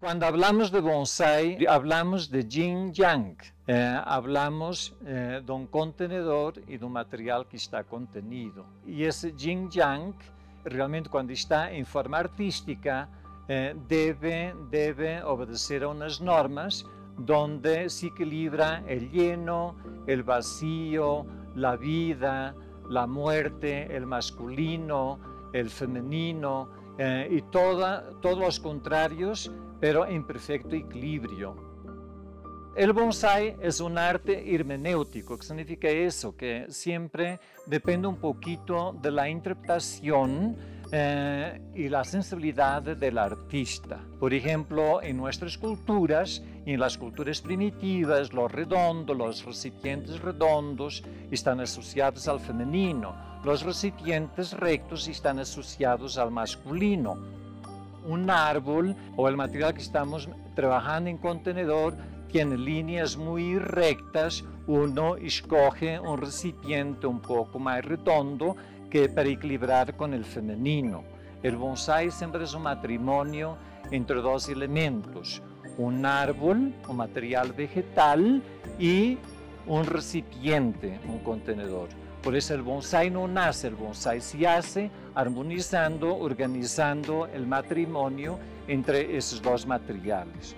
Cuando hablamos de bonsai, hablamos de yin-yang. Hablamos de un contenedor y de un material que está contenido. Y ese yin-yang, realmente cuando está en forma artística, debe obedecer a unas normas donde se equilibra el lleno, el vacío, la vida, la muerte, el masculino, el femenino y todos los contrarios, pero en perfecto equilibrio. El bonsai es un arte hermenéutico, que significa eso, que siempre depende un poquito de la interpretación y la sensibilidad del artista. Por ejemplo, en nuestras culturas, en las culturas primitivas, los redondos, los recipientes redondos están asociados al femenino, los recipientes rectos están asociados al masculino. Un árbol o el material que estamos trabajando en contenedor tiene líneas muy rectas, uno escoge un recipiente un poco más redondo que para equilibrar con el femenino. El bonsai siempre es un matrimonio entre dos elementos, un árbol, un material vegetal y un recipiente, un contenedor. Por eso el bonsai no nace, el bonsai se hace armonizando, organizando el matrimonio entre esos dos materiales.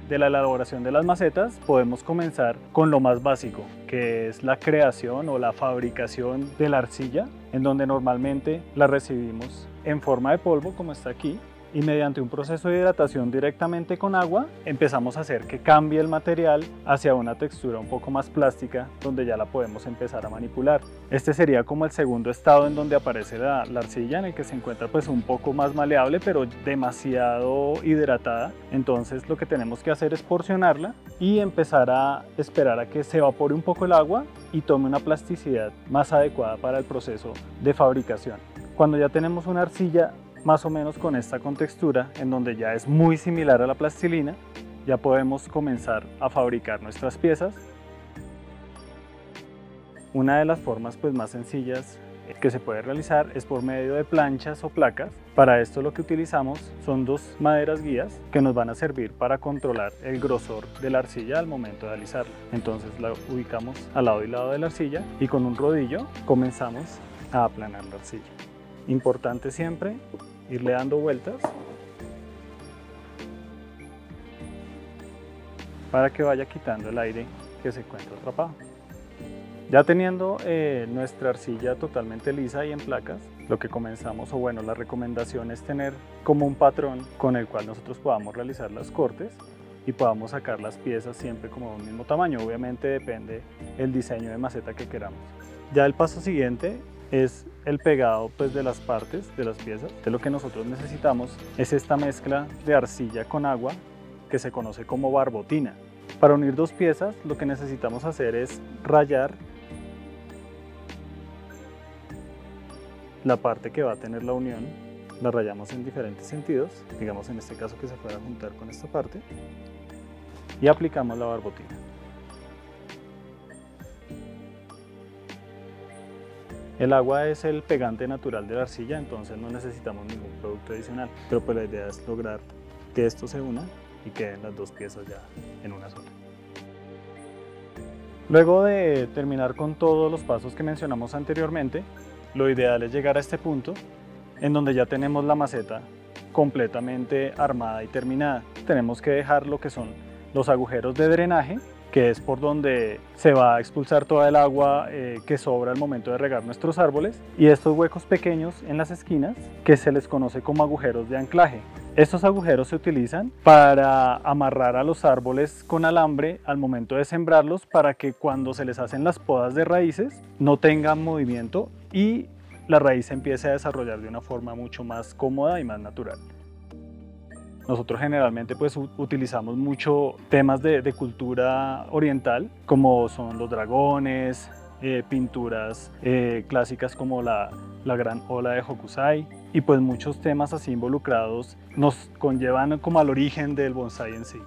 De la elaboración de las macetas podemos comenzar con lo más básico, que es la creación o la fabricación de la arcilla, en donde normalmente la recibimos en forma de polvo, como está aquí, y mediante un proceso de hidratación directamente con agua empezamos a hacer que cambie el material hacia una textura un poco más plástica, donde ya la podemos empezar a manipular. Este sería como el segundo estado en donde aparece la arcilla, en el que se encuentra pues un poco más maleable pero demasiado hidratada. Entonces lo que tenemos que hacer es porcionarla y empezar a esperar a que se evapore un poco el agua y tome una plasticidad más adecuada para el proceso de fabricación. Cuando ya tenemos una arcilla más o menos con esta contextura, en donde ya es muy similar a la plastilina, ya podemos comenzar a fabricar nuestras piezas. Una de las formas pues más sencillas que se puede realizar es por medio de planchas o placas. Para esto lo que utilizamos son dos maderas guías que nos van a servir para controlar el grosor de la arcilla al momento de alisarla. Entonces la ubicamos al lado y lado de la arcilla y con un rodillo comenzamos a aplanar la arcilla. Importante siempre irle dando vueltas para que vaya quitando el aire que se encuentra atrapado. Ya teniendo nuestra arcilla totalmente lisa y en placas, lo que comenzamos, o bueno, la recomendación es tener como un patrón con el cual nosotros podamos realizar los cortes y podamos sacar las piezas siempre como de un mismo tamaño. Obviamente depende el diseño de maceta que queramos. Ya el paso siguiente es el pegado pues, de las partes de las piezas. Entonces, lo que nosotros necesitamos es esta mezcla de arcilla con agua que se conoce como barbotina. Para unir dos piezas lo que necesitamos hacer es rayar la parte que va a tener la unión. La rayamos en diferentes sentidos, digamos en este caso que se fuera a juntar con esta parte, y aplicamos la barbotina. El agua es el pegante natural de la arcilla, entonces no necesitamos ningún producto adicional, pero pues la idea es lograr que esto se una y queden las dos piezas ya en una sola. Luego de terminar con todos los pasos que mencionamos anteriormente, lo ideal es llegar a este punto en donde ya tenemos la maceta completamente armada y terminada. Tenemos que dejar lo que son los agujeros de drenaje, que es por donde se va a expulsar toda el agua que sobra al momento de regar nuestros árboles, y estos huecos pequeños en las esquinas que se les conoce como agujeros de anclaje. Estos agujeros se utilizan para amarrar a los árboles con alambre al momento de sembrarlos, para que cuando se les hacen las podas de raíces no tengan movimiento y la raíz se empiece a desarrollar de una forma mucho más cómoda y más natural. Nosotros generalmente pues utilizamos mucho temas de cultura oriental, como son los dragones, pinturas clásicas como la gran ola de Hokusai, y pues muchos temas así involucrados nos conllevan como al origen del bonsai en sí.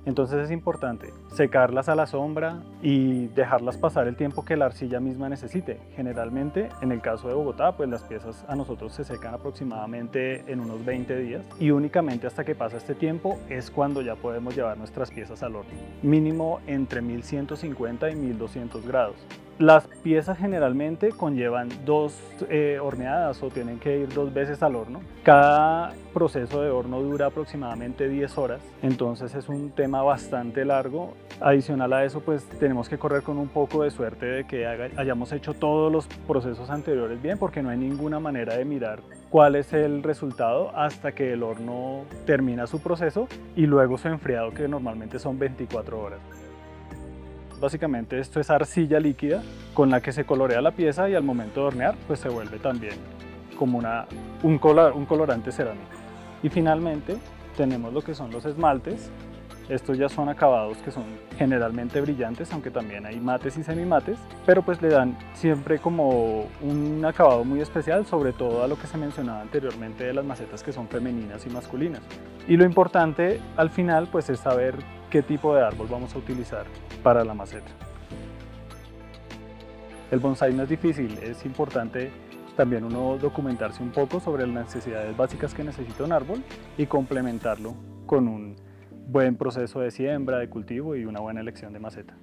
Entonces es importante secarlas a la sombra y dejarlas pasar el tiempo que la arcilla misma necesite. Generalmente, en el caso de Bogotá, pues las piezas a nosotros se secan aproximadamente en unos 20 días y únicamente hasta que pasa este tiempo es cuando ya podemos llevar nuestras piezas al horno. Mínimo entre 1150 y 1200 grados. Las piezas generalmente conllevan dos horneadas o tienen que ir 2 veces al horno. Cada proceso de horno dura aproximadamente 10 horas, entonces es un tema bastante largo. Adicional a eso, pues tenemos que correr con un poco de suerte de que hayamos hecho todos los procesos anteriores bien, porque no hay ninguna manera de mirar cuál es el resultado hasta que el horno termina su proceso y luego su enfriado, que normalmente son 24 horas. Básicamente esto es arcilla líquida con la que se colorea la pieza y al momento de hornear pues se vuelve también como un colorante cerámico. Y finalmente tenemos lo que son los esmaltes. Estos ya son acabados que son generalmente brillantes, aunque también hay mates y semimates, pero pues le dan siempre como un acabado muy especial, sobre todo a lo que se mencionaba anteriormente de las macetas que son femeninas y masculinas. Y lo importante al final pues es saber qué tipo de árbol vamos a utilizar para la maceta. El bonsái no es difícil, es importante también uno documentarse un poco sobre las necesidades básicas que necesita un árbol y complementarlo con un buen proceso de siembra, de cultivo y una buena elección de maceta.